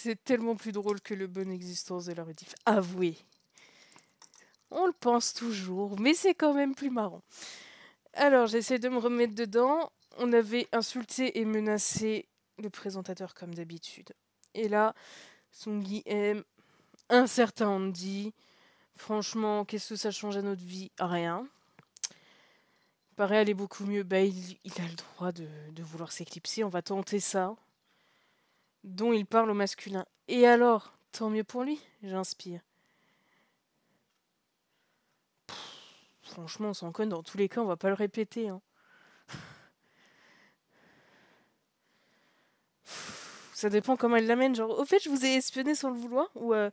C'est tellement plus drôle que le bonne existence de la rediff. Avouez. On le pense toujours, mais c'est quand même plus marrant. Alors, j'essaie de me remettre dedans. On avait insulté et menacé le présentateur comme d'habitude. Et là, Songi aime un certain Andy. Franchement, qu'est-ce que ça change à notre vie? Rien. Il paraît aller beaucoup mieux. Bah, il a le droit de vouloir s'éclipser. On va tenter ça. Dont il parle au masculin. Et alors, tant mieux pour lui, j'inspire. Franchement, on s'en conne. Dans tous les cas, on va pas le répéter. Hein. Ça dépend comment elle l'amène. Genre, au fait, je vous ai espionné sans le vouloir. Ou oh,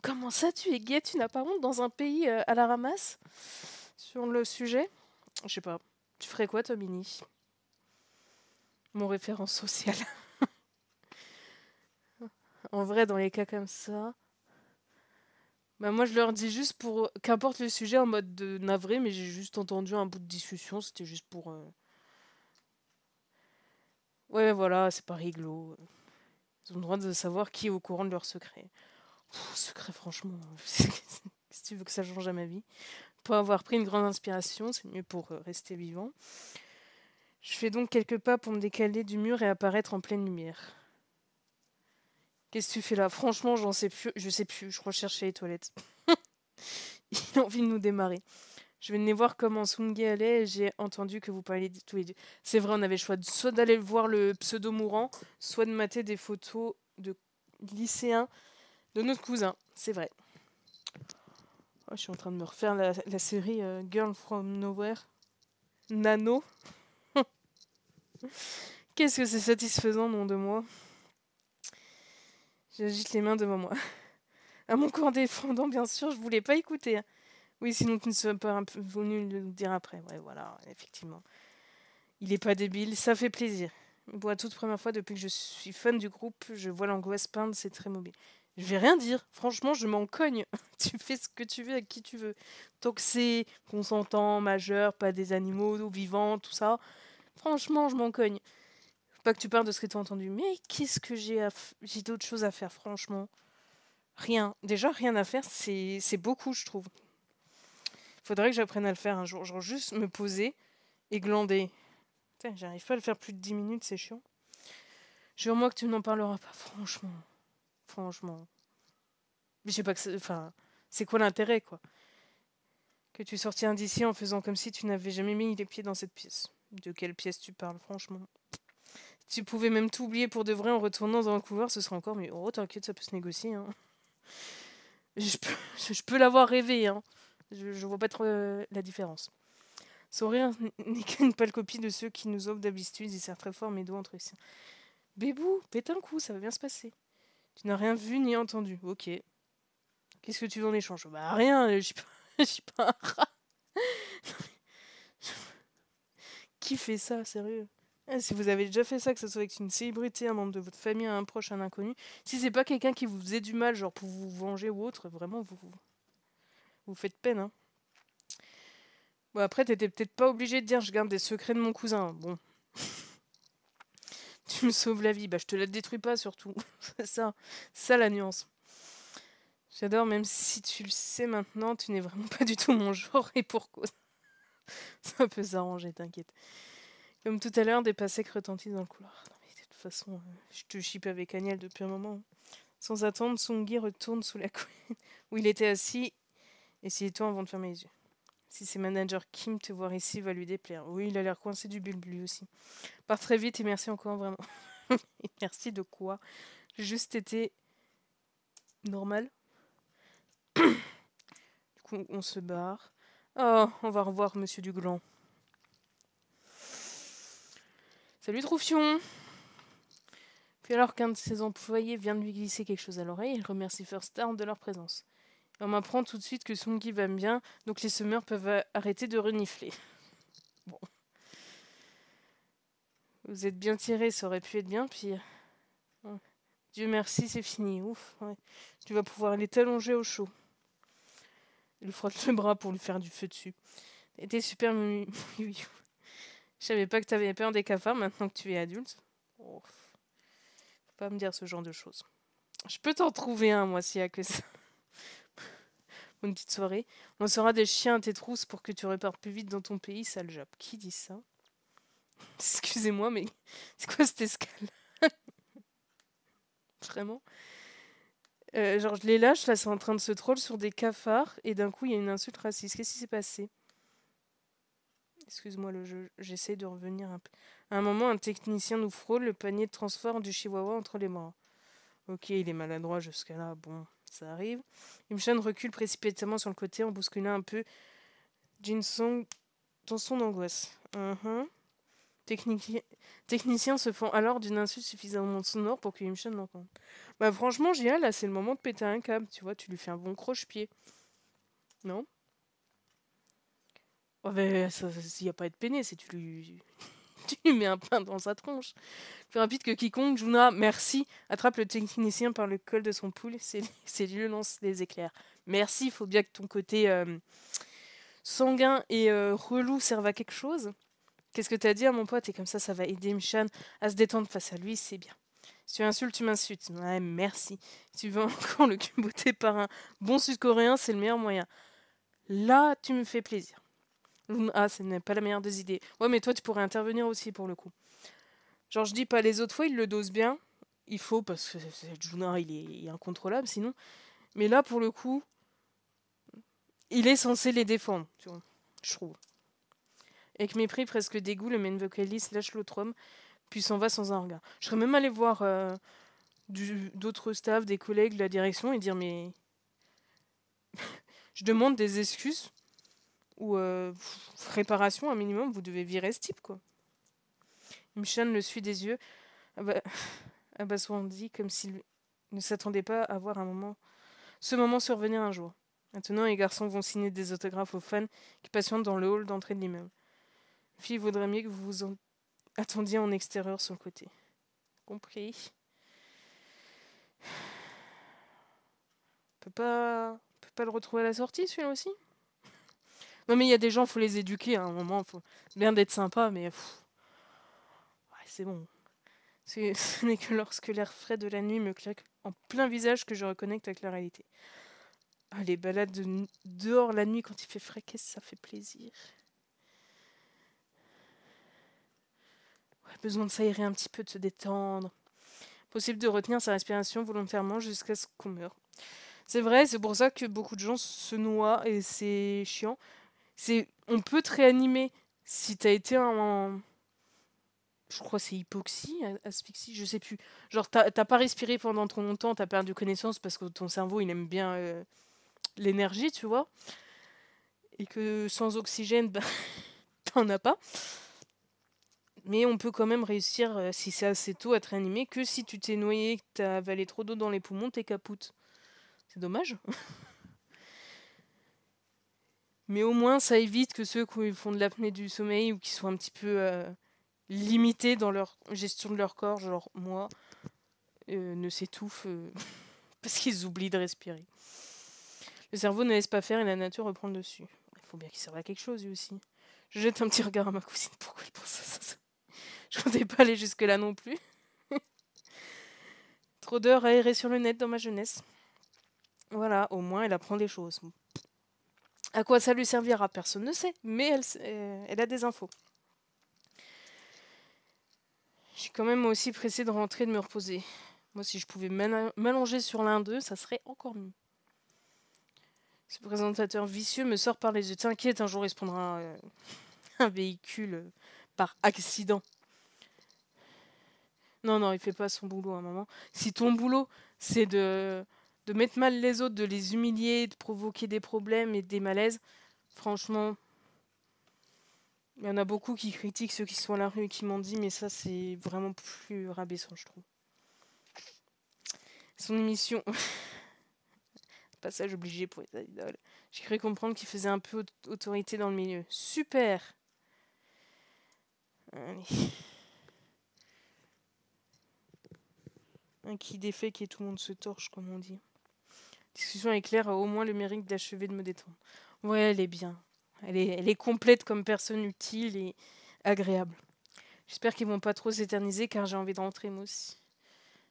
comment ça, tu es gay, tu n'as pas honte dans un pays à la ramasse sur le sujet. Je sais pas. Tu ferais quoi, toi, Mini? Mon référent social. En vrai, dans les cas comme ça. Bah moi, je leur dis juste pour. Qu'importe le sujet en mode de navré, mais j'ai juste entendu un bout de discussion. C'était juste pour. Ouais, voilà, c'est pas rigolo. Ils ont le droit de savoir qui est au courant de leur secret. Secret, franchement. Si tu veux que ça change à ma vie. Pour avoir pris une grande inspiration, c'est mieux pour rester vivant. Je fais donc quelques pas pour me décaler du mur et apparaître en pleine lumière. Qu'est-ce que tu fais là? Franchement, j'en sais plus. Je sais plus. Je recherchais les toilettes. Il a envie de nous démarrer. Je venais voir comment Sungi allait et j'ai entendu que vous parliez tous les deux. C'est vrai, on avait le choix soit d'aller voir le pseudo mourant, soit de mater des photos de lycéens de notre cousin. C'est vrai. Oh, je suis en train de me refaire la série Girl from Nowhere. Nano. Qu'est-ce que c'est satisfaisant, nom de moi. J'agite les mains devant moi. À mon corps défendant, bien sûr, je voulais pas écouter. Hein. Oui, sinon tu ne serais pas un peu venu le dire après. Ouais, voilà, effectivement. Il est pas débile, ça fait plaisir. Pour la toute première fois depuis que je suis fan du groupe, je vois l'angoisse peindre, c'est très mobile. Je vais rien dire, franchement, je m'en cogne. Tu fais ce que tu veux avec qui tu veux. Tant que c'est consentant, majeur, pas des animaux ou vivants, tout ça. Franchement, je m'en cogne. Faut pas que tu parles de ce que tu as entendu. Mais qu'est-ce que j'ai d'autres choses à faire, franchement. Rien. Déjà, rien à faire, c'est beaucoup, je trouve. Faudrait que j'apprenne à le faire un jour. Genre juste me poser et glander. Putain, j'arrive pas à le faire plus de 10 minutes, c'est chiant. Jure-moi que tu n'en parleras pas, franchement. Franchement. Mais je sais pas que c'est. Enfin, c'est quoi l'intérêt, quoi? Que tu sortiras d'ici en faisant comme si tu n'avais jamais mis les pieds dans cette pièce. De quelle pièce tu parles, franchement? Si tu pouvais même t'oublier pour de vrai en retournant dans le couloir, ce serait encore mieux. Oh, t'inquiète, ça peut se négocier, hein. Je peux, je peux l'avoir rêvé, hein. Je vois pas trop la différence. Son rire n'est qu'une pâle copie de ceux qui nous offrent d'habitude. Il serre très fort mes doigts entre les siens. Bébou, pète un coup, ça va bien se passer. Tu n'as rien vu ni entendu. Ok. Qu'est-ce que tu veux en échange? Bah rien, je suis pas, je suis pas un rat. Qui fait ça, sérieux? Si vous avez déjà fait ça, que ce soit avec une célébrité, un membre de votre famille, un proche, un inconnu, si c'est pas quelqu'un qui vous faisait du mal, genre pour vous venger ou autre, vraiment, vous faites peine, hein. Bon, après, t'étais peut-être pas obligé de dire je garde des secrets de mon cousin. Bon, tu me sauves la vie. Bah, je te la détruis pas, surtout. C'est ça la nuance. J'adore, même si tu le sais maintenant, tu n'es vraiment pas du tout mon genre, et pour cause. Ça peut s'arranger, t'inquiète. Comme tout à l'heure, des pas secs retentissent dans le couloir. Non, mais de toute façon, je te chip avec Agnel depuis un moment. Sans attendre, Sungi retourne sous la couette où il était assis et sied-toi avant de fermer les yeux. Si c'est manager Kim, te voir ici va lui déplaire. Oui, il a l'air coincé du bulbe lui aussi. Pars très vite et merci encore vraiment. Et merci de quoi? J'ai juste été normal. Du coup, on se barre. Oh, on va revoir Monsieur Duglan. Salut Troufion. Puis alors qu'un de ses employés vient de lui glisser quelque chose à l'oreille, il remercie First Star de leur présence. Et on m'apprend tout de suite que Sungi va bien, donc les semeurs peuvent arrêter de renifler. Bon. Vous êtes bien tirés, ça aurait pu être bien pire. Ouais. Dieu merci, c'est fini. Ouf, ouais. Tu vas pouvoir aller t'allonger au chaud. Il frotte le bras pour lui faire du feu dessus. T'es super mimi. Je savais pas que t'avais peur des cafards maintenant que tu es adulte. Oh. Faut pas me dire ce genre de choses. Je peux t'en trouver un, moi, s'il y a que ça. Pour une petite soirée. On sera des chiens à tes trousses pour que tu repars plus vite dans ton pays, sale job. Qui dit ça? Excusez-moi, mais c'est quoi cette escale? Vraiment? Genre, je les lâche, là, c'est en train de se troll sur des cafards, et d'un coup, il y a une insulte raciste. Qu'est-ce qui s'est passé? Excuse-moi le jeu, j'essaie de revenir un peu. À un moment, un technicien nous frôle le panier de transport du chihuahua entre les bras. Ok, il est maladroit jusqu'à là, bon, ça arrive. Imshan recule précipitamment sur le côté en bousculant un peu Jinsong dans son angoisse. Techniciens se font alors d'une insulte suffisamment sonore pour que Imshan l'entende. Bah franchement, Gia, là, c'est le moment de péter un câble, tu vois, tu lui fais un bon croche-pied. Non? Oh, mais il n'y a pas à être peiné, c'est tu lui mets un pain dans sa tronche. Plus rapide que quiconque, Juna, merci, attrape le technicien par le col de son poule, c'est lui lance les éclairs. Merci, il faut bien que ton côté sanguin et relou serve à quelque chose. Qu'est-ce que t'as dit à mon pote? Et comme ça va aider Michan à se détendre face à lui, c'est bien. Si tu insultes, tu m'insultes. Ouais, merci. Si tu veux encore le cuboter par un bon sud-coréen, c'est le meilleur moyen. Là, tu me fais plaisir. Ah, ce n'est pas la meilleure des idées. Ouais, mais toi, tu pourrais intervenir aussi pour le coup. Genre, je dis pas les autres fois, il le dose bien. Il faut, parce que Juna, il est incontrôlable sinon. Mais là, pour le coup, il est censé les défendre, tu vois. Je trouve. Avec mépris, presque dégoût, le main vocaliste lâche l'autre homme, puis s'en va sans un regard. Je serais même allé voir d'autres staffs, des collègues de la direction et dire mais je demande des excuses ou réparation un minimum, vous devez virer ce type quoi. Michan le suit des yeux, abasourdi comme s'il ne s'attendait pas à voir ce moment survenir un jour. Maintenant, les garçons vont signer des autographes aux fans qui patientent dans le hall d'entrée de l'immeuble. Fille, il vaudrait mieux que vous vous attendiez en extérieur sur le côté. Compris. On peut pas le retrouver à la sortie, celui-là aussi? Non, mais il y a des gens, faut les éduquer à un moment. Faut bien d'être sympa, mais ouais, c'est bon. Ce n'est que lorsque l'air frais de la nuit me claque en plein visage que je reconnecte avec la réalité. Ah, les balades dehors la nuit quand il fait frais, qu'est-ce que ça fait plaisir. Ouais, besoin de s'aérer un petit peu, de se détendre. Possible de retenir sa respiration volontairement jusqu'à ce qu'on meure. C'est vrai, c'est pour ça que beaucoup de gens se noient et c'est chiant. On peut te réanimer si t'as été je crois que c'est hypoxie, asphyxie, je sais plus. Genre t'as pas respiré pendant trop longtemps, t'as perdu connaissance parce que ton cerveau il aime bien l'énergie, tu vois. Et que sans oxygène, bah, t'en as pas. Mais on peut quand même réussir, si c'est assez tôt, à te réanimer, que si tu t'es noyé, que t'as avalé trop d'eau dans les poumons, t'es capoute. C'est dommage. Mais au moins, ça évite que ceux qui font de l'apnée du sommeil ou qui sont un petit peu limités dans leur gestion de leur corps, genre moi, ne s'étouffent parce qu'ils oublient de respirer. Le cerveau ne laisse pas faire et la nature reprend le dessus. Il faut bien qu'il serve à quelque chose, lui aussi. Je jette un petit regard à ma cousine. Pourquoi il pense à ça? Je comptais pas aller jusque-là non plus. Trop d'heures aérées sur le net dans ma jeunesse. Voilà, au moins elle apprend des choses. À quoi ça lui servira, personne ne sait, mais elle a des infos. Je suis quand même aussi pressée de rentrer et de me reposer. Moi, si je pouvais m'allonger sur l'un d'eux, ça serait encore mieux. Ce présentateur vicieux me sort par les yeux. T'inquiète, un jour il se prendra un véhicule par accident. Non, il fait pas son boulot à un moment. Si ton boulot, c'est de mettre mal les autres, de les humilier, de provoquer des problèmes et des malaises, franchement, il y en a beaucoup qui critiquent ceux qui sont à la rue et qui m'ont dit, mais ça, c'est vraiment plus rabaissant, je trouve. Son émission. Passage obligé pour les idoles. J'ai cru comprendre qu'il faisait un peu autorité dans le milieu. Super! Allez. Un qui défait et tout le monde se torche, comme on dit. Discussion avec Claire a au moins le mérite d'achever de me détendre. Ouais, elle est bien. Elle est complète comme personne utile et agréable. J'espère qu'ils vont pas trop s'éterniser car j'ai envie de rentrer moi aussi.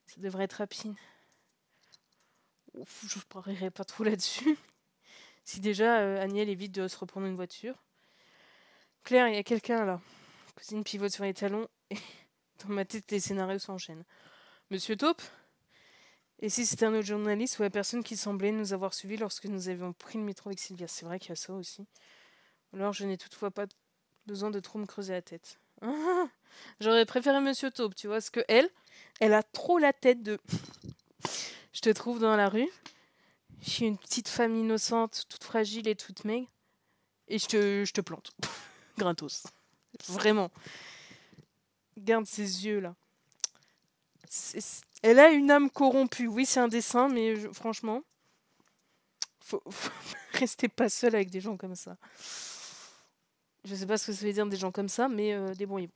Ça devrait être rapide. Ouf, je parierais pas trop là-dessus. Si déjà Aniel évite de se reprendre une voiture. Claire, il y a quelqu'un là. Cousine pivote sur les talons et dans ma tête les scénarios s'enchaînent. Monsieur Taupe? Et si c'était un autre journaliste ou la personne qui semblait nous avoir suivis lorsque nous avions pris le métro avec Sylvia? C'est vrai qu'il y a ça aussi. Alors je n'ai toutefois pas besoin de trop me creuser la tête. J'aurais préféré Monsieur Taupe, tu vois, parce que elle a trop la tête de... Je te trouve dans la rue, je suis une petite femme innocente, toute fragile et toute maigre, et je te plante. Gratos. Vraiment. Garde ses yeux, là. Elle a une âme corrompue. Oui, c'est un dessin, mais franchement, faut rester pas seul avec des gens comme ça. Je sais pas ce que ça veut dire des gens comme ça, mais débrouillez-vous.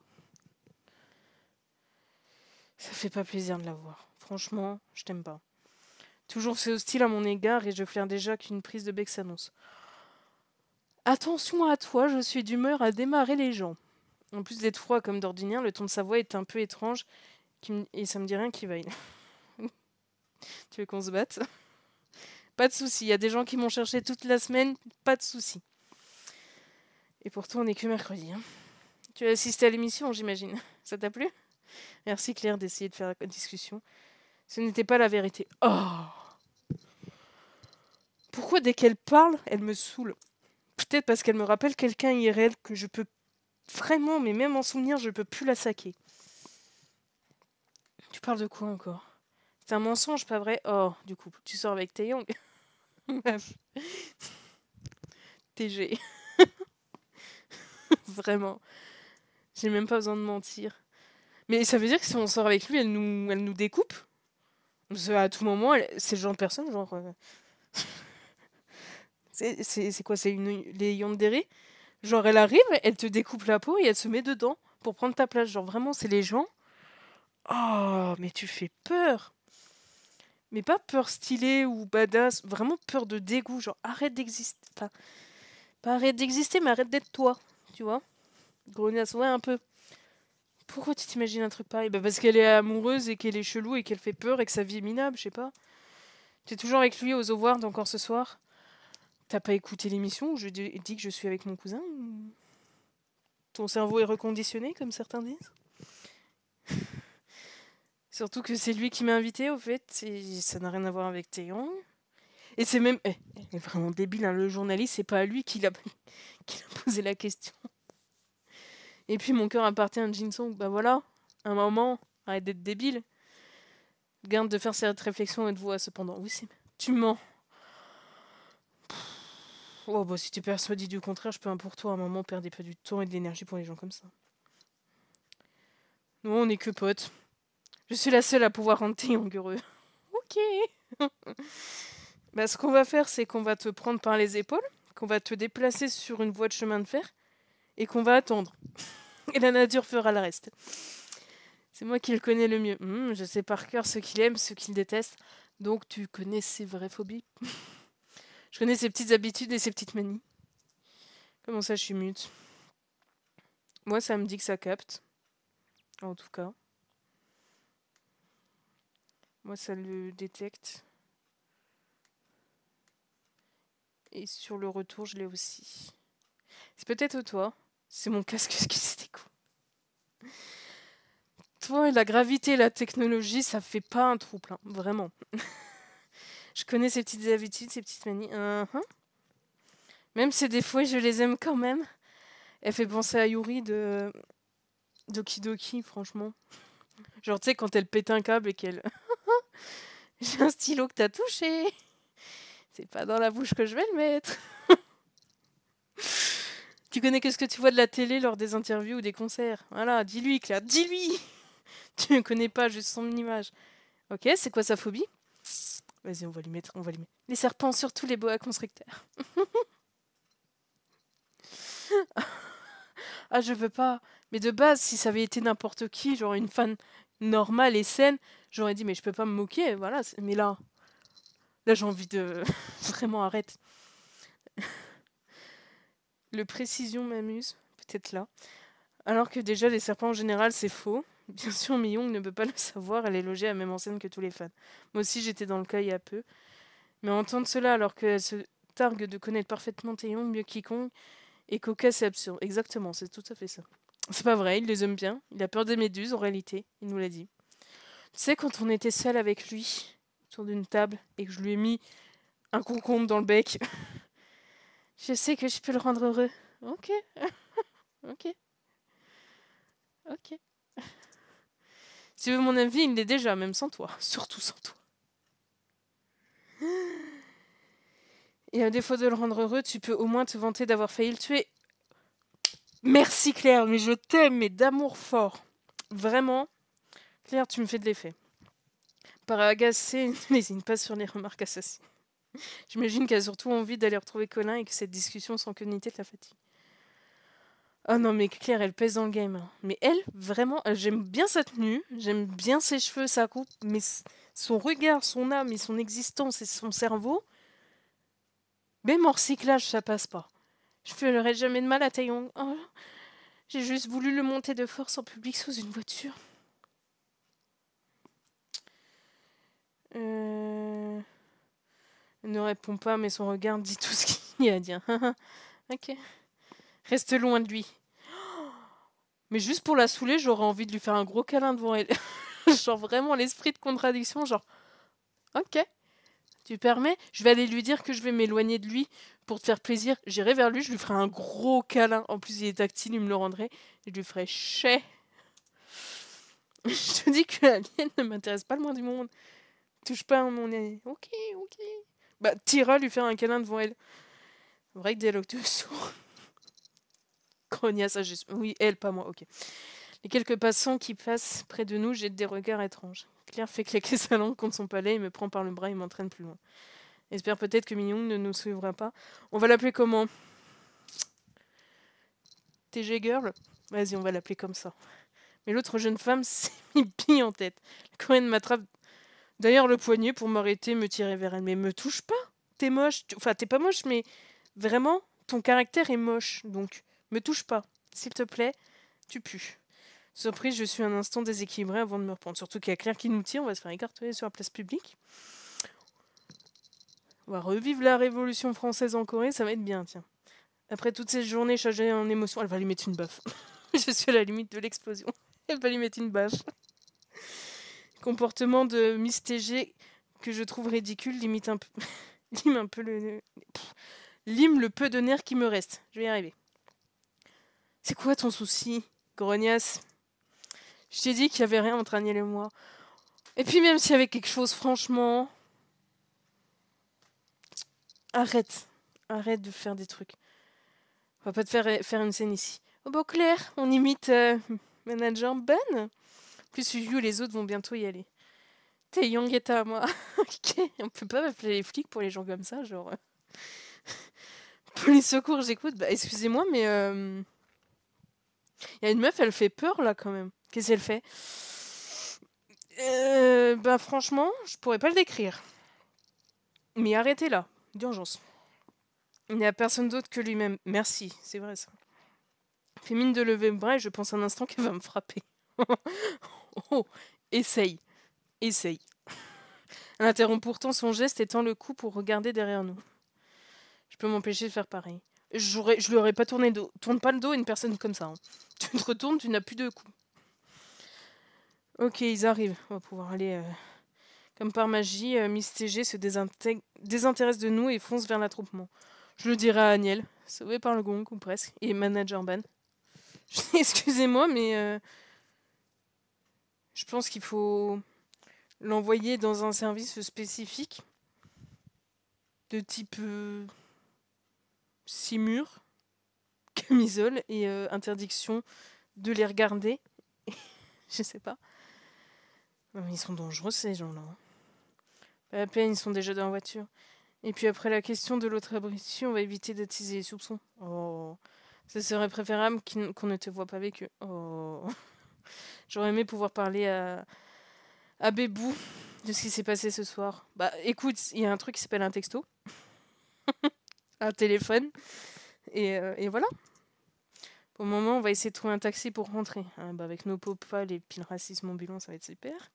Ça fait pas plaisir de la voir. Franchement, je t'aime pas. Toujours c'est hostile à mon égard et je flaire déjà qu'une prise de bec s'annonce. Attention à toi, je suis d'humeur à démarrer les gens. En plus d'être froid comme d'ordinaire, le ton de sa voix est un peu étrange et ça me dit rien qui vaille. Tu veux qu'on se batte? Pas de souci, il y a des gens qui m'ont cherché toute la semaine, pas de souci. Et pourtant, on n'est que mercredi. Hein. Tu as assisté à l'émission, j'imagine. Ça t'a plu? Merci Claire d'essayer de faire la discussion. Ce n'était pas la vérité. Oh! Pourquoi dès qu'elle parle, elle me saoule? Peut-être parce qu'elle me rappelle quelqu'un IRL que je peux vraiment, mais même en souvenir, je peux plus la saquer. Tu parles de quoi encore? C'est un mensonge, pas vrai? Oh, du coup, tu sors avec Taeyong. TG. Vraiment. J'ai même pas besoin de mentir. Mais ça veut dire que si on sort avec lui, elle nous découpe? Parce qu'à tout moment, c'est le genre de personne, genre... C'est quoi? C'est les yandere? Genre, elle arrive, elle te découpe la peau et elle se met dedans pour prendre ta place. Genre, vraiment, c'est les gens... Oh, mais tu fais peur! Mais pas peur stylée ou badass, vraiment peur de dégoût. Genre, arrête d'exister. Enfin, pas arrête d'exister, mais arrête d'être toi. Tu vois? Grognasse, ouais, un peu. Pourquoi tu t'imagines un truc pareil? Bah parce qu'elle est amoureuse et qu'elle est chelou et qu'elle fait peur et que sa vie est minable, je sais pas. T'es toujours avec lui aux Awards encore ce soir? T'as pas écouté l'émission où je dis que je suis avec mon cousin? Ton cerveau est reconditionné, comme certains disent? Surtout que c'est lui qui m'a invité, au fait, et ça n'a rien à voir avec Taeyong. Et c'est même... elle est vraiment débile, hein, le journaliste, c'est pas à lui qui l'a posé la question. Et puis mon cœur appartient à Jin-sung. Bah voilà, un moment, arrête d'être débile. Garde de faire cette réflexion et de voix cependant. Oui, c'est... Tu mens. Oh bah si t'es persuadé du contraire, je peux un pour toi. À un moment, perdez pas du temps et de l'énergie pour les gens comme ça. Nous, on n'est que potes. Je suis la seule à pouvoir rendre Taeyong heureux. Ok. Bah ce qu'on va faire, c'est qu'on va te prendre par les épaules, qu'on va te déplacer sur une voie de chemin de fer et qu'on va attendre. Et la nature fera le reste. C'est moi qui le connais le mieux. Je sais par cœur ce qu'il aime, ce qu'il déteste. Donc tu connais ses vraies phobies. Je connais ses petites habitudes et ses petites manies. Comment ça, je suis mute? Moi, ça me dit que ça capte. En tout cas. Moi, ça le détecte. Et sur le retour, je l'ai aussi. C'est peut-être toi. C'est mon casque qui s'était cool. Toi, la gravité et la technologie, ça fait pas un trou plein. Vraiment. Je connais ses petites habitudes, ses petites manies. Même ses défauts, je les aime quand même. Elle fait penser à Yuri de Doki Doki, franchement. Genre, tu sais, quand elle pète un câble et qu'elle... J'ai un stylo que t'as touché. C'est pas dans la bouche que je vais le mettre. Tu connais que ce que tu vois de la télé lors des interviews ou des concerts. Voilà, dis-lui, Claire, dis-lui. Tu ne connais pas, juste son image. Ok, c'est quoi sa phobie? Vas-y, on va lui mettre. Les serpents, surtout les boa constricteurs. Ah, je veux pas. Mais de base, si ça avait été n'importe qui, genre une fan normale et saine, j'aurais dit, mais je peux pas me moquer, voilà. Mais là j'ai envie de... Vraiment, arrête. Le précision m'amuse, peut-être là. Alors que déjà, les serpents en général, c'est faux. Bien sûr, Mi-young ne peut pas le savoir, elle est logée à la même enseigne que tous les fans. Moi aussi, j'étais dans le cas il y a peu. Mais entendre cela alors qu'elle se targue de connaître parfaitement Taeyong mieux quiconque est cocasse et absurde. Exactement, c'est tout à fait ça. C'est pas vrai, il les aime bien. Il a peur des méduses en réalité, il nous l'a dit. Tu sais, quand on était seul avec lui, autour d'une table, et que je lui ai mis un concombre dans le bec, je sais que je peux le rendre heureux. Ok, ok, ok. Si tu veux mon avis, il l'est déjà, même sans toi. Surtout sans toi. Et à défaut de le rendre heureux, tu peux au moins te vanter d'avoir failli le tuer. Merci Claire, mais je t'aime, mais d'amour fort. Vraiment, Claire, tu me fais de l'effet. Par agacer, ne lésine pas sur les remarques assassines. J'imagine qu'elle a surtout envie d'aller retrouver Colin et que cette discussion sans queue te la fatigue. Oh non, mais Claire, elle pèse dans le game. Mais elle, vraiment, j'aime bien sa tenue, j'aime bien ses cheveux, sa coupe, mais son regard, son âme et son existence et son cerveau, même en recyclage, ça passe pas. Je ferai jamais de mal à Taeyong. Oh, j'ai juste voulu le monter de force en public sous une voiture. Elle ne répond pas, mais son regard dit tout ce qu'il y a à dire. Ok. Reste loin de lui. Mais juste pour la saouler, j'aurais envie de lui faire un gros câlin devant elle. Genre vraiment l'esprit de contradiction, genre ok, tu permets, je vais aller lui dire que je vais m'éloigner de lui pour te faire plaisir. J'irai vers lui, je lui ferai un gros câlin. En plus, il est tactile, il me le rendrait. Je lui ferai chais. Je te dis que la mienne ne m'intéresse pas le moins du monde. Touche pas à mon nez. Ok, ok. Bah, t'iras lui faire un câlin devant elle. Vrai que dialogue de sourd. Grognasse, oui, elle, pas moi, ok. Les quelques passants qui passent près de nous jettent des regards étranges. Claire fait claquer sa langue contre son palais et me prend par le bras et m'entraîne plus loin. Espère peut-être que Mignon ne nous suivra pas. On va l'appeler comment? TG Girl? Vas-y, on va l'appeler comme ça. Mais l'autre jeune femme s'est mis bille en tête. La Coréenne m'attrape d'ailleurs le poignet pour m'arrêter, me tirer vers elle. Mais me touche pas! T'es moche. Enfin, t'es pas moche, mais vraiment, ton caractère est moche. Donc, me touche pas. S'il te plaît, tu pues. Surprise, je suis un instant déséquilibrée avant de me reprendre. Surtout qu'il y a Claire qui nous tire, on va se faire écarteler sur la place publique. On va revivre la Révolution française en Corée, ça va être bien, tiens. Après toutes ces journées chargées en émotions, elle va lui mettre une baffe. Je suis à la limite de l'explosion. Elle va lui mettre une baffe. Comportement de Miss TG que je trouve ridicule, limite un peu... lime un peu le... lime le peu de nerfs qui me reste. Je vais y arriver. C'est quoi ton souci, grognasse? Je t'ai dit qu'il y avait rien entre Aniel et moi. Et puis même s'il y avait quelque chose, franchement... Arrête. Arrête de faire des trucs. On va pas te faire une scène ici. Oh bon, Claire, on imite Manager Ben. Plus Yu et les autres vont bientôt y aller. T'es Young et à moi. Ok, on peut pas m'appeler les flics pour les gens comme ça, genre... Police secours, j'écoute. Bah, excusez-moi, mais... Y a une meuf, elle fait peur, là, quand même. Qu'est-ce qu'elle fait? Bah, franchement, je pourrais pas le décrire. Mais arrêtez là, d'urgence. Il n'y a personne d'autre que lui-même. Merci, c'est vrai, ça. Fait mine de lever le bras et je pense un instant qu'elle va me frapper. Oh, essaye. Essaye. Elle interrompt pourtant son geste et tend le cou pour regarder derrière nous. Je peux m'empêcher de faire pareil. Je lui aurais pas tourné le dos. Tourne pas le dos à une personne comme ça. Hein. Tu te retournes, tu n'as plus de coups. Ok, ils arrivent. On va pouvoir aller... Comme par magie, Miss TG se désintéresse de nous et fonce vers l'attroupement. Je le dirai à Aniel, sauvé par le gong, ou presque, et Manager Ban. Excusez-moi, mais je pense qu'il faut l'envoyer dans un service spécifique de type simure, camisole et interdiction de les regarder. Je sais pas. Non, mais ils sont dangereux ces gens-là. Pas à peine, ils sont déjà dans la voiture. Et puis après la question de l'autre abruti, on va éviter d'attiser les soupçons. Oh, ça serait préférable qu'on ne te voit pas avec eux. Oh, j'aurais aimé pouvoir parler à Bébou de ce qui s'est passé ce soir. Bah écoute, il y a un truc qui s'appelle un texto, un téléphone, et voilà. Pour le moment, on va essayer de trouver un taxi pour rentrer. Hein, bah, avec nos popales et puis le racisme ambulant, ça va être super.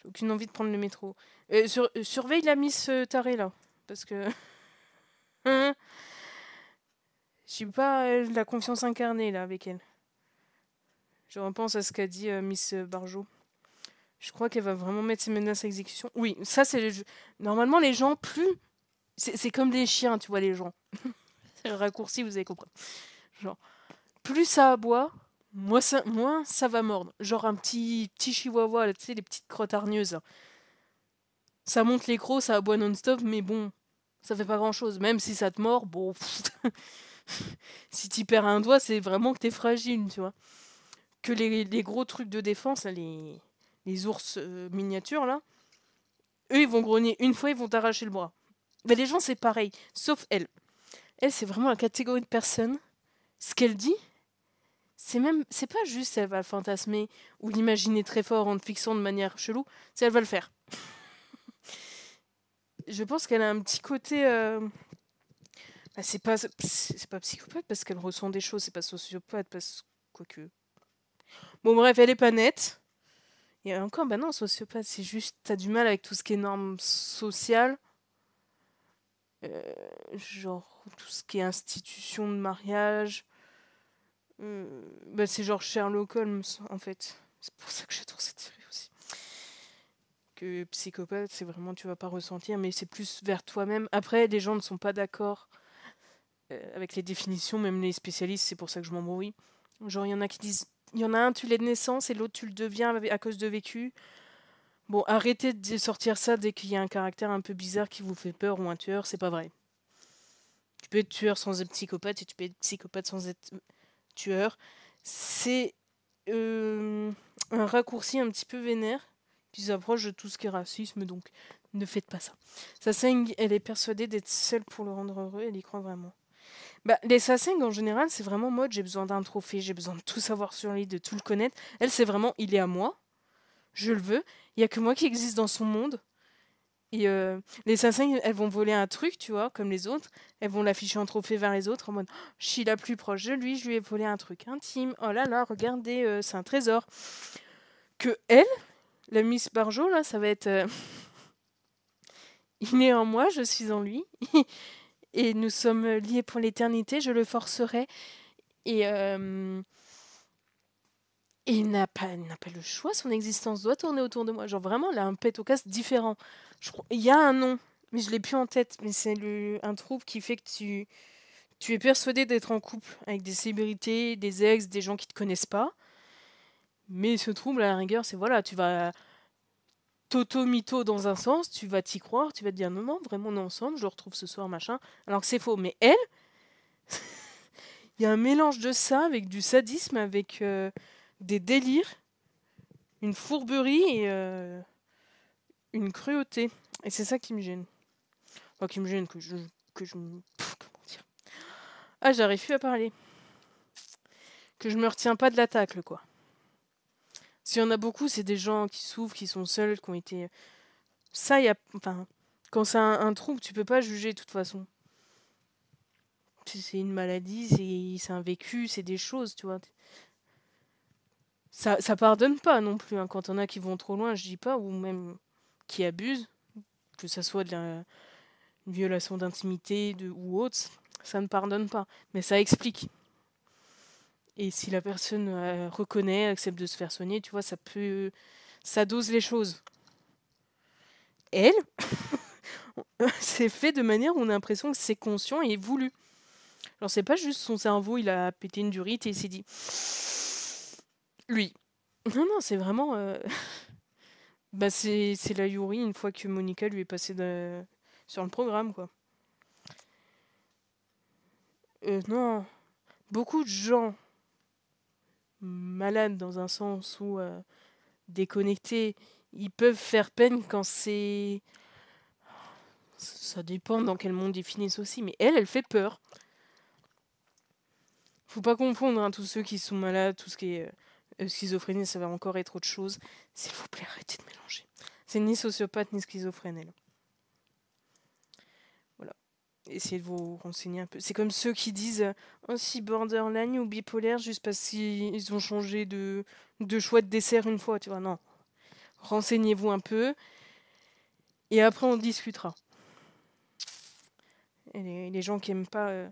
J'ai aucune envie de prendre le métro. Surveille la Miss Taré, là. Parce que... J'ai pas la confiance incarnée, là, avec elle. Je repense à ce qu'a dit Miss Barjo. Je crois qu'elle va vraiment mettre ses menaces à exécution. Oui, ça, c'est... Normalement, les gens, plus... C'est comme les chiens, tu vois, les gens. C'est le raccourci, vous avez compris. Genre, plus ça aboie, moins ça va mordre. Genre un petit chihuahua, là, tu sais, les petites crottes hargneuses. Là. Ça monte les crocs, ça aboie non-stop, mais bon, ça fait pas grand-chose. Même si ça te mord, bon... si tu perds un doigt, c'est vraiment que t'es fragile, tu vois. Que les gros trucs de défense, là, les ours miniatures, là, eux, ils vont grogner une fois, ils vont t'arracher le bras. Mais les gens, c'est pareil, sauf elle. Elle, c'est vraiment la catégorie de personne. Ce qu'elle dit, c'est pas juste elle va le fantasmer ou l'imaginer très fort en le fixant de manière chelou, c'est elle va le faire. Je pense qu'elle a un petit côté... bah, c'est pas psychopathe parce qu'elle ressent des choses, c'est pas sociopathe parce... Quoique... Bon bref, elle est pas nette. Et encore, bah non, sociopathe, c'est juste, t'as du mal avec tout ce qui est normes sociales. Genre, tout ce qui est institution de mariage. Bah c'est genre Sherlock Holmes, en fait. C'est pour ça que j'adore cette série aussi. Que psychopathe, c'est vraiment, tu vas pas ressentir, mais c'est plus vers toi-même. Après, les gens ne sont pas d'accord avec les définitions, même les spécialistes, c'est pour ça que je m'embrouille. Genre, il y en a qui disent, il y en a un, tu l'es de naissance, et l'autre, tu le deviens à cause de vécu. Bon, arrêtez de sortir ça dès qu'il y a un caractère un peu bizarre qui vous fait peur ou un tueur, c'est pas vrai. Tu peux être tueur sans être psychopathe et tu peux être psychopathe sans être tueur. C'est un raccourci un petit peu vénère qui s'approche de tout ce qui est racisme, donc ne faites pas ça. Saseng, elle est persuadée d'être seule pour le rendre heureux, elle y croit vraiment. Bah, les Saseng, en général, c'est vraiment mode j'ai besoin d'un trophée, j'ai besoin de tout savoir sur lui, de tout le connaître. Elle, c'est vraiment il est à moi, je le veux, il y a que moi qui existe dans son monde. Et les Saseng, elles vont voler un truc, tu vois, comme les autres. Elles vont l'afficher en trophée vers les autres en mode je suis la plus proche de lui, je lui ai volé un truc intime. Oh là là, regardez, c'est un trésor. Que elle, la Miss Barjo, là, ça va être il est en moi, je suis en lui. Et nous sommes liés pour l'éternité, je le forcerai. Et, il n'a pas le choix, son existence doit tourner autour de moi. Genre vraiment, elle a un pet au casse différent. Il y a un nom, mais je l'ai plus en tête. Mais c'est un trouble qui fait que tu es persuadé d'être en couple avec des célébrités, des ex, des gens qui te connaissent pas. Mais ce trouble, à la rigueur, c'est voilà, tu vas toto-mytho dans un sens, tu vas t'y croire, tu vas te dire non, non, vraiment on est ensemble, je le retrouve ce soir, machin. Alors que c'est faux. Mais elle, il y a un mélange de ça avec du sadisme, avec des délires, une fourberie et une cruauté. Et c'est ça qui me gêne. Enfin, qui me gêne, comment dire. Ah, j'arrive plus à parler. Que je me retiens pas de l'attaque, quoi. S'il y en a beaucoup, c'est des gens qui souffrent, qui sont seuls, qui ont été... Ça, il y a... Enfin, quand c'est un trouble, tu peux pas juger de toute façon. C'est une maladie, c'est un vécu, c'est des choses, tu vois. Ça pardonne pas non plus, hein. Quand on a qui vont trop loin, je dis pas, ou même qui abusent, que ça soit de une violation d'intimité ou autre, ça ne pardonne pas. Mais ça explique. Et si la personne reconnaît, accepte de se faire soigner, tu vois, ça dose les choses. Elle, c'est fait de manière où on a l'impression que c'est conscient et voulu. Alors c'est pas juste son cerveau, il a pété une durite et il s'est dit... Lui. Non, non, c'est vraiment... Bah c'est la Yuri une fois que Monica lui est passée sur le programme, quoi. Non. Beaucoup de gens malades dans un sens où déconnectés, ils peuvent faire peine quand c'est... Ça dépend dans quel monde ils finissent aussi, mais elle fait peur. Faut pas confondre, hein, tous ceux qui sont malades, tout ce qui est schizophrénie, ça va encore être autre chose. S'il vous plaît, arrêtez de mélanger. C'est ni sociopathe ni schizophrène, elle. Voilà. Essayez de vous renseigner un peu. C'est comme ceux qui disent oh, si borderline ou bipolaire juste parce qu'ils ont changé de choix de dessert une fois, tu vois. Non. Renseignez-vous un peu. Et après, on discutera. Et les gens qui aiment pas...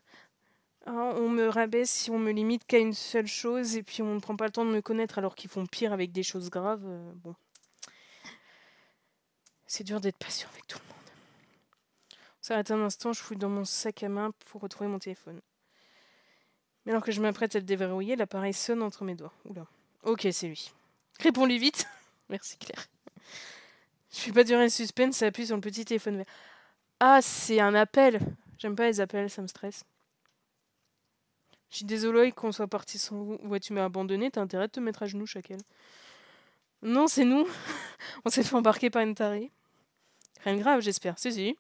on me rabaisse si on me limite qu'à une seule chose et puis on ne prend pas le temps de me connaître alors qu'ils font pire avec des choses graves. Bon, c'est dur d'être patient avec tout le monde. On s'arrête un instant, je fouille dans mon sac à main pour retrouver mon téléphone. Mais alors que je m'apprête à le déverrouiller, l'appareil sonne entre mes doigts. Oula. Ok, c'est lui. Réponds-lui vite. Merci Claire. Je suis pas durer le suspense, ça appuie sur le petit téléphone vert. Ah, c'est un appel. J'aime pas les appels, ça me stresse. Je suis désolée qu'on soit parti sans vous. Ouais, tu m'as abandonné, t'as intérêt de te mettre à genoux, Chacal. Non, c'est nous. On s'est fait embarquer par une tarée. Rien de grave, j'espère. Si.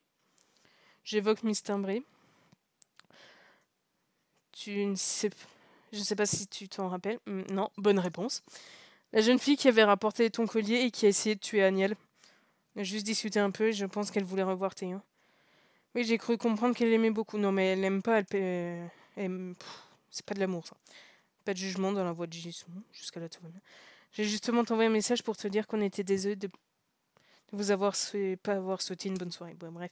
J'évoque Miss Timbré. Je ne sais pas si tu t'en rappelles. Non, bonne réponse. La jeune fille qui avait rapporté ton collier et qui a essayé de tuer Agnel. On a juste discuté un peu et je pense qu'elle voulait revoir Théo. Oui, j'ai cru comprendre qu'elle l'aimait beaucoup. Non, mais elle l'aime pas. C'est pas de l'amour, ça. Pas de jugement dans la voix de Jésus. Jusqu'à là, tout va bien. J'ai justement t'envoyé un message pour te dire qu'on était désolés de vous pas avoir souhaité une bonne soirée. Bon, bref.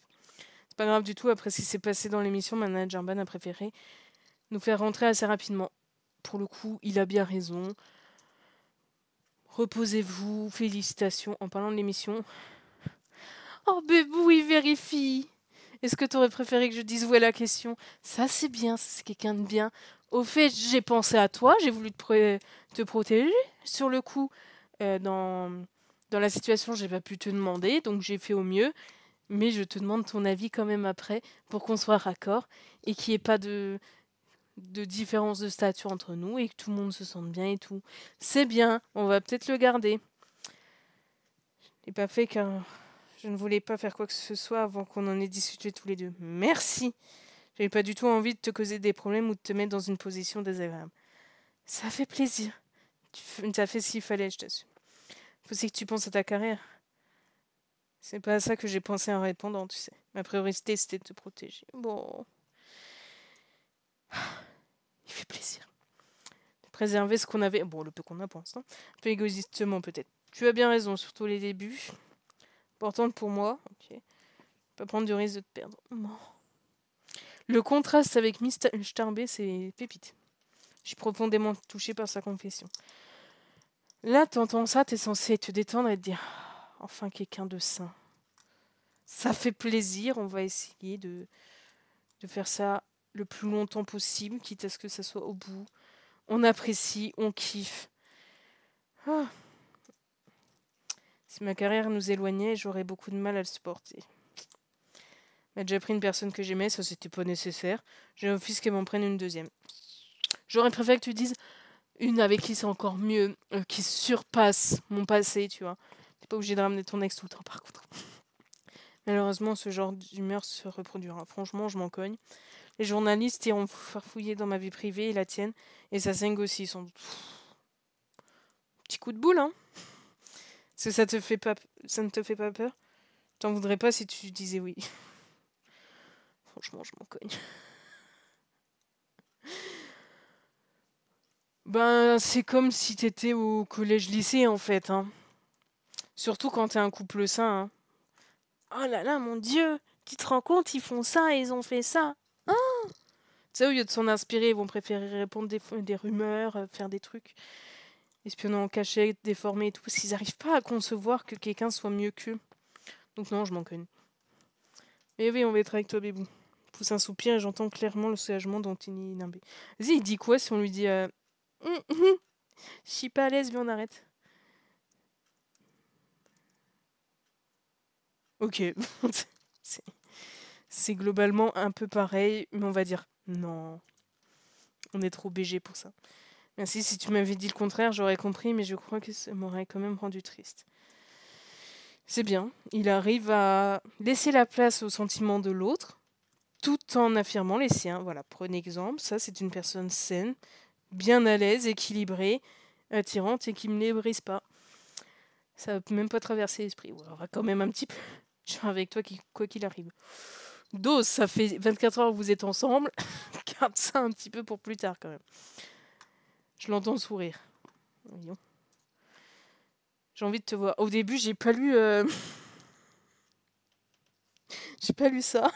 C'est pas grave du tout. Après ce qui s'est passé dans l'émission, Manager Ban a préféré nous faire rentrer assez rapidement. Pour le coup, il a bien raison. Reposez-vous. Félicitations. En parlant de l'émission... Oh, bébou, il vérifie. Est-ce que t'aurais préféré que je dise où est la question? Ça, c'est bien. C'est quelqu'un de bien. Au fait, j'ai pensé à toi. J'ai voulu te protéger. Sur le coup, dans la situation, j'ai pas pu te demander. Donc, j'ai fait au mieux. Mais je te demande ton avis quand même après pour qu'on soit raccord et qu'il n'y ait pas de différence de stature entre nous et que tout le monde se sente bien et tout. C'est bien, on va peut-être le garder. Je l'ai pas fait car je ne voulais pas faire quoi que ce soit avant qu'on en ait discuté tous les deux. Merci. J'avais pas du tout envie de te causer des problèmes ou de te mettre dans une position désagréable. Ça fait plaisir. Tu as fait ce qu'il fallait, je t'assure. Faut aussi que tu penses à ta carrière. C'est pas à ça que j'ai pensé en répondant, tu sais. Ma priorité, c'était de te protéger. Bon. Il fait plaisir. De préserver ce qu'on avait. Bon, le peu qu'on a pour l'instant. Un peu égoïstement, peut-être. Tu as bien raison, surtout les débuts. Importante pour moi. Ok. Pas prendre du risque de te perdre. Non. Le contraste avec Miss Starbé, c'est pépite. Je suis profondément touchée par sa confession. Là, t'entends ça, t'es censé te détendre et te dire enfin quelqu'un de sain. Ça fait plaisir, on va essayer de faire ça le plus longtemps possible, quitte à ce que ça soit au bout. On apprécie, on kiffe. Ah. Si ma carrière nous éloignait, j'aurais beaucoup de mal à le supporter. J'ai déjà pris une personne que j'aimais, ça c'était pas nécessaire. J'ai un fils qui m'en prenne une deuxième. J'aurais préféré que tu dises une avec qui c'est encore mieux, qui surpasse mon passé, tu vois. T'es pas obligé de ramener ton ex tout le temps, par contre. Malheureusement, ce genre d'humeur se reproduira. Franchement, je m'en cogne. Les journalistes iront farfouiller dans ma vie privée et la tienne, et ça saigne aussi, sans doute. Petit coup de boule, hein. Est-ce que ça ne te fait pas peur? T'en voudrais pas si tu disais oui. Franchement, je m'en cogne. Ben, c'est comme si t'étais au collège-lycée, en fait, hein. Surtout quand t'es un couple sain, hein. Oh là là, mon Dieu! Tu te rends compte, ils font ça et ils ont fait ça. Hein? Tu sais, au lieu de s'en inspirer, ils vont préférer répondre des rumeurs, faire des trucs, espionner en cachette, déformer et tout, parce qu'ils n'arrivent pas à concevoir que quelqu'un soit mieux qu'eux. Donc non, je m'en cogne. Mais oui, on va être avec toi, bébou. Pousse un soupir et j'entends clairement le soulagement dont il est nimbé. Vas-y, il dit quoi si on lui dit je suis pas à l'aise, viens, on arrête. Ok. C'est globalement un peu pareil, mais on va dire non. On est trop BG pour ça. Merci, si tu m'avais dit le contraire, j'aurais compris, mais je crois que ça m'aurait quand même rendu triste. C'est bien, il arrive à laisser la place aux sentiments de l'autre, tout en affirmant les siens. Voilà, prenez exemple, ça c'est une personne saine, bien à l'aise, équilibrée, attirante et qui ne me les brise pas. Ça va même pas traverser l'esprit. Ouais, on va quand même un petit peu. Je suis avec toi quoi qu'il arrive. Dose, ça fait 24 heures que vous êtes ensemble. Garde ça un petit peu pour plus tard quand même. Je l'entends sourire. Voyons. J'ai envie de te voir. Au début, j'ai pas lu... j'ai pas lu ça.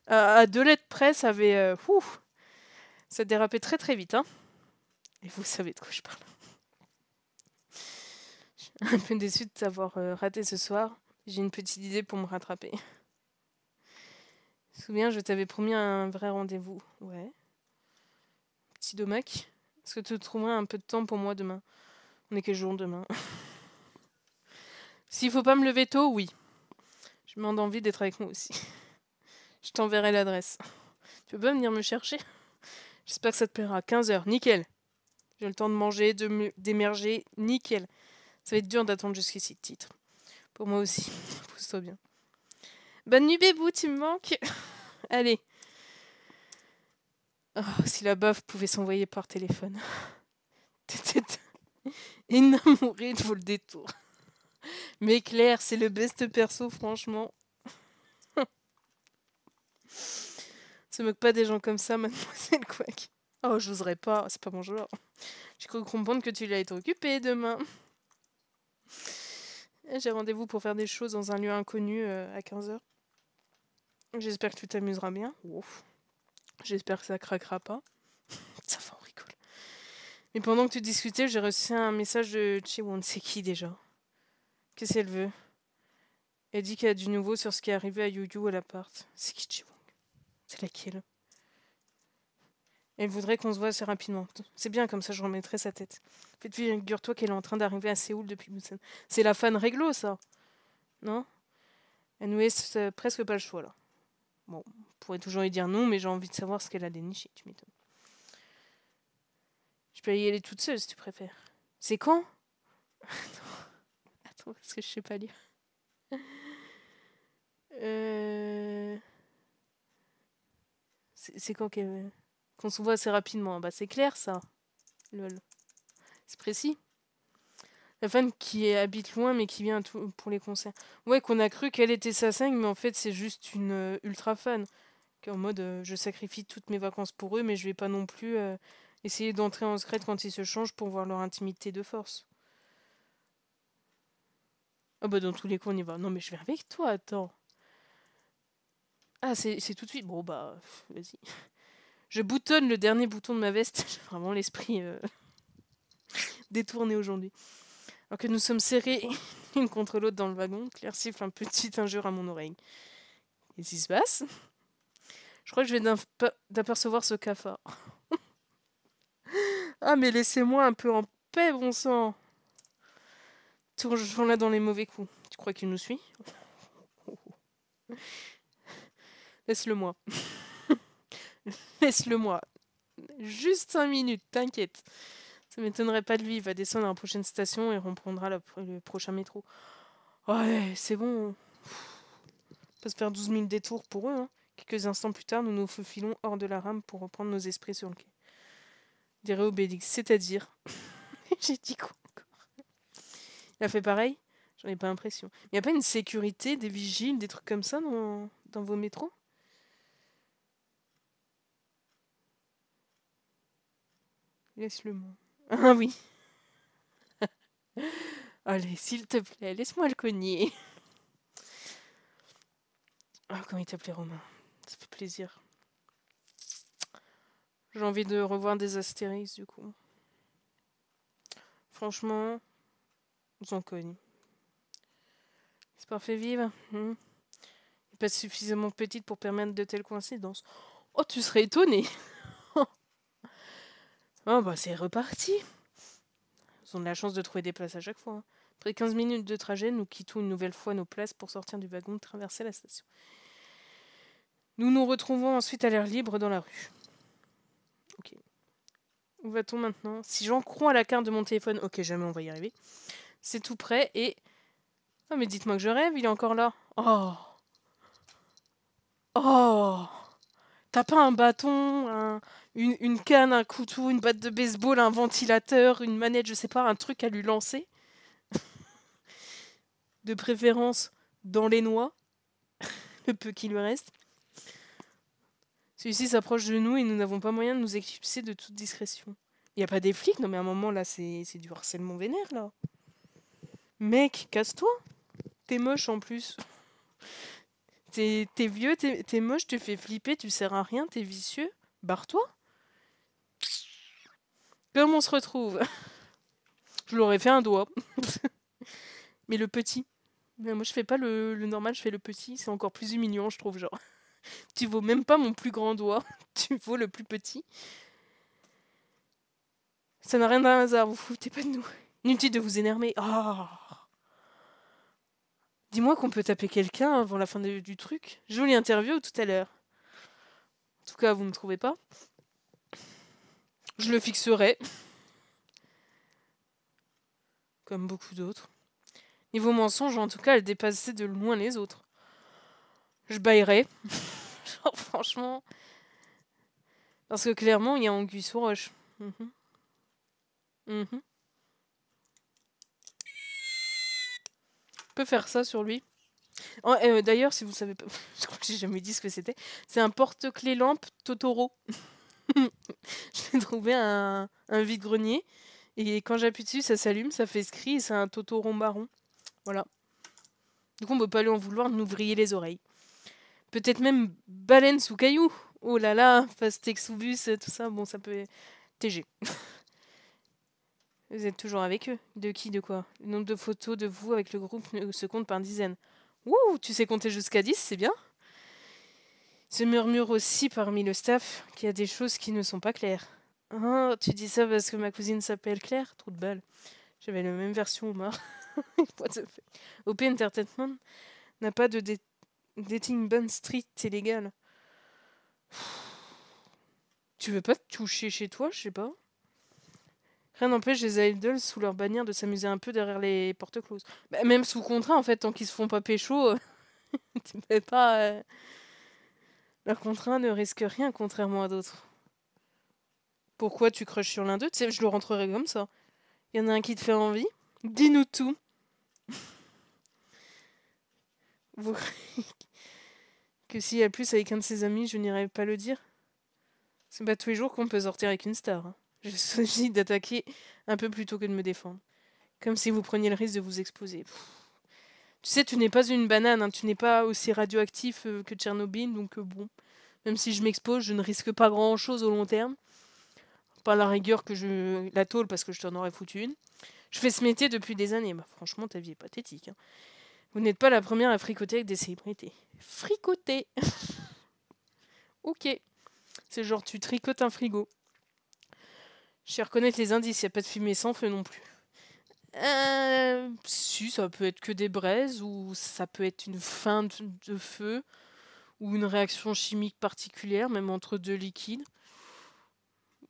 À 2 lettres près, ça avait... ça dérapait très très vite. Hein. Et vous savez de quoi je parle. Je suis un peu déçue de t'avoir raté ce soir. J'ai une petite idée pour me rattraper. Tu te souviens, je t'avais promis un vrai rendez-vous. Ouais. Petit domac. Est-ce que tu trouverais un peu de temps pour moi demain? On est quel jour demain? S'il faut pas me lever tôt, oui. Je me rends envie d'être avec moi aussi. Je t'enverrai l'adresse. Tu peux pas venir me chercher? J'espère que ça te plaira. 15h, nickel. J'ai le temps de manger, d'émerger, nickel. Ça va être dur d'attendre jusqu'ici, titre. Pour moi aussi. Pousse-toi bien. Bonne nuit, bébou, tu me manques. Allez. Oh, si la baffe pouvait s'envoyer par téléphone. Énamoré de vos le détour. Mais Claire, c'est le best perso, franchement. Se moque pas des gens comme ça, mademoiselle Quack. Oh, j'oserais pas, c'est pas mon genre. J'ai cru comprendre que tu allais être occupée demain. J'ai rendez-vous pour faire des choses dans un lieu inconnu à 15h. J'espère que tu t'amuseras bien. Ouf. J'espère que ça craquera pas. Ça va, on rigole. Mais pendant que tu discutais, j'ai reçu un message de Chiwon. C'est qui déjà? Qu'est-ce qu'elle veut? Elle dit qu'il y a du nouveau sur ce qui est arrivé à Yu-Yu à l'appart. C'est qui Chiwon? C'est laquelle? Elle voudrait qu'on se voit assez rapidement. C'est bien, comme ça je remettrai sa tête. Figure-toi qu'elle est en train d'arriver à Séoul depuis Busan. C'est la fan réglo, ça. Non? Elle nous laisse presque pas le choix, là. Bon, on pourrait toujours lui dire non, mais j'ai envie de savoir ce qu'elle a déniché, tu m'étonnes. Je peux y aller toute seule, si tu préfères. C'est quand? Attends, parce que je sais pas lire. C'est quand qu'on se voit assez rapidement? Bah c'est clair, ça. Lol. C'est précis. La fan qui habite loin mais qui vient pour les concerts. Ouais, qu'on a cru qu'elle était sa 5, mais en fait c'est juste une ultra fan. Qui est en mode je sacrifie toutes mes vacances pour eux, mais je vais pas non plus essayer d'entrer en secret quand ils se changent pour voir leur intimité de force. Ah bah dans tous les cas on y va. Non mais je vais avec toi, attends. Ah c'est tout de suite. Bon bah vas-y. Je boutonne le dernier bouton de ma veste. J'ai vraiment l'esprit détourné aujourd'hui. Alors que nous sommes serrés l'une contre l'autre dans le wagon, Claire siffle un petit injure à mon oreille. Qu'est-ce qui se passe? Je crois que je vais d'apercevoir ce cafard. Ah mais laissez-moi un peu en paix, bon sang. Toujours là dans les mauvais coups. Tu crois qu'il nous suit? Laisse-le moi. Laisse-le moi. Juste 5 minutes, t'inquiète. Ça m'étonnerait pas de lui. Il va descendre à la prochaine station et reprendra le prochain métro. Ouais, c'est bon. On peut se faire 12 000 détours pour eux. Hein. Quelques instants plus tard, nous nous faufilons hors de la rame pour reprendre nos esprits sur le quai. Dirait Obélix, c'est-à-dire. J'ai dit quoi encore? Il a fait pareil? J'en ai pas l'impression. Il n'y a pas une sécurité, des vigiles, des trucs comme ça dans vos métros? Laisse-le moi. Ah oui. Allez, s'il te plaît, laisse-moi le cogner. Ah, comment il t'appelait Romain? Ça fait plaisir. J'ai envie de revoir des Astérix, du coup. Franchement, on s'en cogne. C'est parfait vivre. Pas suffisamment petite pour permettre de telles coïncidences. Oh, tu serais étonné. Oh, bah c'est reparti. Ils ont de la chance de trouver des places à chaque fois. Hein. Après 15 minutes de trajet, nous quittons une nouvelle fois nos places pour sortir du wagon et traverser la station. Nous nous retrouvons ensuite à l'air libre dans la rue. Ok. Où va-t-on maintenant? Si j'en crois à la carte de mon téléphone, ok, jamais on va y arriver. C'est tout prêt et... Oh, mais dites-moi que je rêve, il est encore là. Oh. Oh. T'as pas un bâton, une canne, un couteau, une batte de baseball, un ventilateur, une manette, je sais pas, un truc à lui lancer? De préférence dans les noix, le peu qui lui reste. Celui-ci s'approche de nous et nous n'avons pas moyen de nous éclipser de toute discrétion. Y a pas des flics? Non mais à un moment là, c'est du harcèlement vénère là. Mec, casse-toi. T'es moche en plus. T'es vieux, t'es moche, tu fais flipper, tu sers à rien, t'es vicieux. Barre-toi. Comme on se retrouve. Je l'aurais fait un doigt. Mais le petit. Mais moi je fais pas le normal, je fais le petit. C'est encore plus humiliant, je trouve. Genre, tu vaux même pas mon plus grand doigt. Tu vaux le plus petit. Ça n'a rien d'un hasard, vous foutez pas de nous. Inutile de vous énerver. Ah. Dis-moi qu'on peut taper quelqu'un avant la fin du truc. Jolie interview tout à l'heure. En tout cas, vous ne trouvez pas? Je le fixerai. Comme beaucoup d'autres. Niveau mensonge, en tout cas, elle dépassait de loin les autres. Je baillerais. Genre, franchement. Parce que clairement, il y a anguille sous roche. Mhm. Mhm. On peut faire ça sur lui. Oh, d'ailleurs, si vous savez pas, je crois que j'ai jamais dit ce que c'était. C'est un porte-clés lampe Totoro. J'ai trouvé un vide-grenier. Et quand j'appuie dessus, ça s'allume, ça fait ce cri et c'est un Totoro marron. Voilà. Du coup, on peut pas lui en vouloir de nous vriller les oreilles. Peut-être même baleine sous caillou. Oh là là, Fastexubus, tout ça. Bon, ça peut... TG. Vous êtes toujours avec eux? De qui, de quoi? Le nombre de photos de vous avec le groupe se compte par dizaines. Ouh, tu sais compter jusqu'à 10, c'est bien. Se murmure aussi parmi le staff qu'il y a des choses qui ne sont pas claires. Ah, tu dis ça parce que ma cousine s'appelle Claire? Trop de balles. J'avais la même version, Omar. What the fuck. OP Entertainment n'a pas de dating ban strict et légal. Tu veux pas te toucher chez toi, je sais pas. Rien n'empêche les idols sous leur bannière de s'amuser un peu derrière les portes closes. Bah, même sous contrat, en fait, tant qu'ils se font pas pécho, tu peux pas. Leur contrat ne risque rien, contrairement à d'autres. Pourquoi tu crushes sur l'un d'eux? Tu sais, je le rentrerai comme ça. Il y en a un qui te fait envie? Dis-nous tout. Vous croyez que s'il y a plus avec un de ses amis, je n'irai pas le dire? C'est pas tous les jours qu'on peut sortir avec une star. Hein. Je choisis d'attaquer un peu plutôt que de me défendre. Comme si vous preniez le risque de vous exposer. Tu sais, tu n'es pas une banane, hein, tu n'es pas aussi radioactif que Tchernobyl, donc bon. Même si je m'expose, je ne risque pas grand-chose au long terme. Pas la rigueur que je la tôle parce que je t'en aurais foutu une. Je fais ce métier depuis des années. Bah, franchement, ta vie est pathétique. Hein. Vous n'êtes pas la première à fricoter avec des célébrités. Fricoter. Ok. C'est genre tu tricotes un frigo. Je sais reconnaître les indices, il n'y a pas de fumée sans feu non plus. Si, ça peut être que des braises, ou ça peut être une feinte de feu, ou une réaction chimique particulière, même entre deux liquides.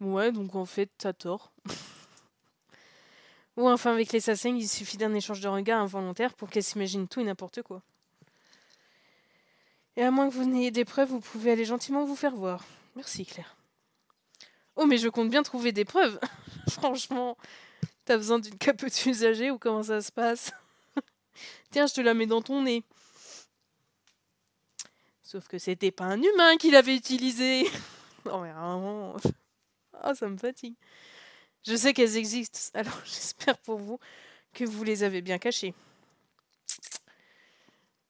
Ouais, donc en fait, t'as tort. Ou enfin, avec les assassins, il suffit d'un échange de regards involontaire pour qu'elles s'imaginent tout et n'importe quoi. Et à moins que vous n'ayez des preuves, vous pouvez aller gentiment vous faire voir. Merci, Claire. Oh, mais je compte bien trouver des preuves. Franchement, t'as besoin d'une capote usagée ou comment ça se passe? Tiens, je te la mets dans ton nez. Sauf que c'était pas un humain qui l'avait utilisé. Non, mais vraiment. Ah, ça me fatigue. Je sais qu'elles existent, alors j'espère pour vous que vous les avez bien cachées.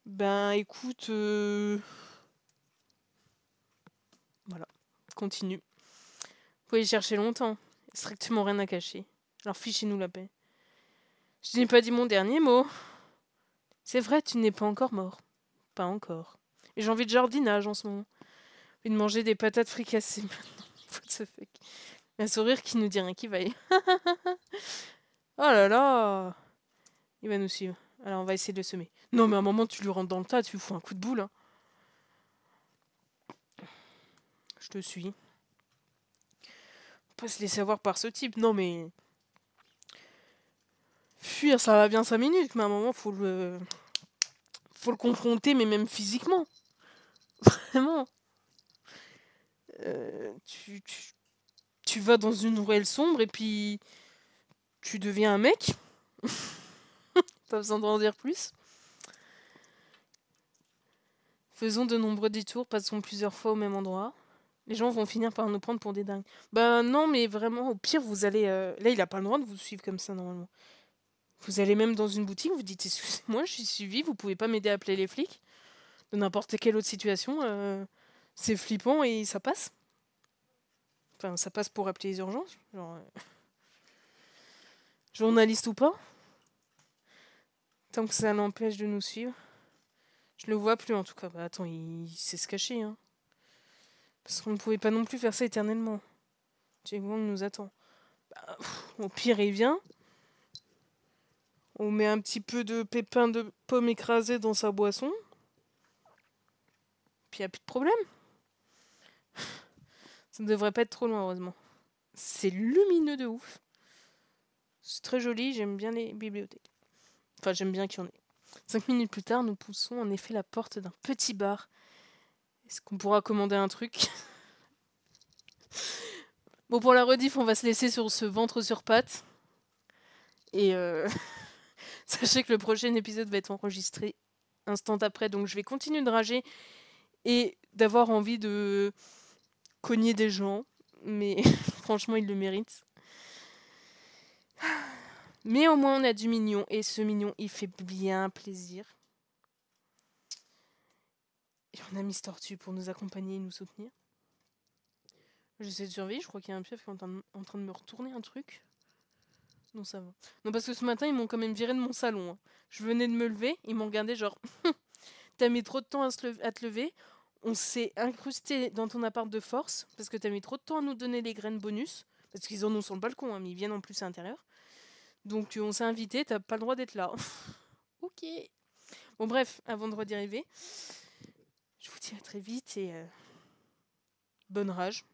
Ben, écoute. Voilà. Continue. Vous pouvez y chercher longtemps. Strictement rien à cacher. Alors fichez-nous la paix. Je n'ai pas dit mon dernier mot. C'est vrai, tu n'es pas encore mort. Pas encore. Et j'ai envie de jardinage en ce moment. J'ai envie de manger des patates fricassées maintenant. What the fuck. Un sourire qui nous dit rien qui vaille. Oh là là. Il va nous suivre. Alors on va essayer de le semer. Non mais à un moment tu lui rentres dans le tas, tu lui fous un coup de boule. Hein. Je te suis. Pas se laisser avoir par ce type. Non mais... Fuir ça va bien 5 minutes, mais à un moment faut le confronter, mais même physiquement. Vraiment. Tu vas dans une ruelle sombre et puis tu deviens un mec. Pas besoin d'en dire plus. Faisons de nombreux détours, passons plusieurs fois au même endroit. Les gens vont finir par nous prendre pour des dingues. Ben non, mais vraiment, au pire, vous allez... Là, il a pas le droit de vous suivre comme ça, normalement. Vous allez même dans une boutique, vous dites, excusez-moi, je suis suivi, vous pouvez pas m'aider à appeler les flics. De n'importe quelle autre situation, c'est flippant et ça passe. Enfin, ça passe pour appeler les urgences. Genre, journaliste ou pas. Tant que ça l'empêche de nous suivre. Je le vois plus en tout cas. Bah attends, il sait se cacher. Hein. Parce qu'on ne pouvait pas non plus faire ça éternellement. Jack Wang nous attend. Bah, au pire, il vient. On met un petit peu de pépins de pomme écrasés dans sa boisson. Puis il n'y a plus de problème. Ça ne devrait pas être trop loin, heureusement. C'est lumineux de ouf. C'est très joli, j'aime bien les bibliothèques. Enfin, j'aime bien qu'il y en ait. 5 minutes plus tard, nous poussons en effet la porte d'un petit bar. Est-ce qu'on pourra commander un truc? Bon, pour la rediff, on va se laisser sur ce ventre sur pattes. Et sachez que le prochain épisode va être enregistré instant après, donc je vais continuer de rager et d'avoir envie de cogner des gens. Mais franchement, ils le méritent. Mais au moins, on a du mignon. Et ce mignon, il fait bien plaisir. Et on a Miss Tortue pour nous accompagner et nous soutenir. J'essaie de surveiller. Je crois qu'il y a un pieuvre qui est en train de me retourner un truc. Non, ça va. Non, parce que ce matin, ils m'ont quand même viré de mon salon. Hein. Je venais de me lever. Ils m'ont regardé genre... T'as mis trop de temps à te lever. On s'est incrusté dans ton appart de force. Parce que t'as mis trop de temps à nous donner les graines bonus. Parce qu'ils en ont sur le balcon, hein, mais ils viennent en plus à l'intérieur. Donc on s'est invité, t'as pas le droit d'être là. Ok. Bon bref, avant de redériver, je vous dis à très vite et bonne rage.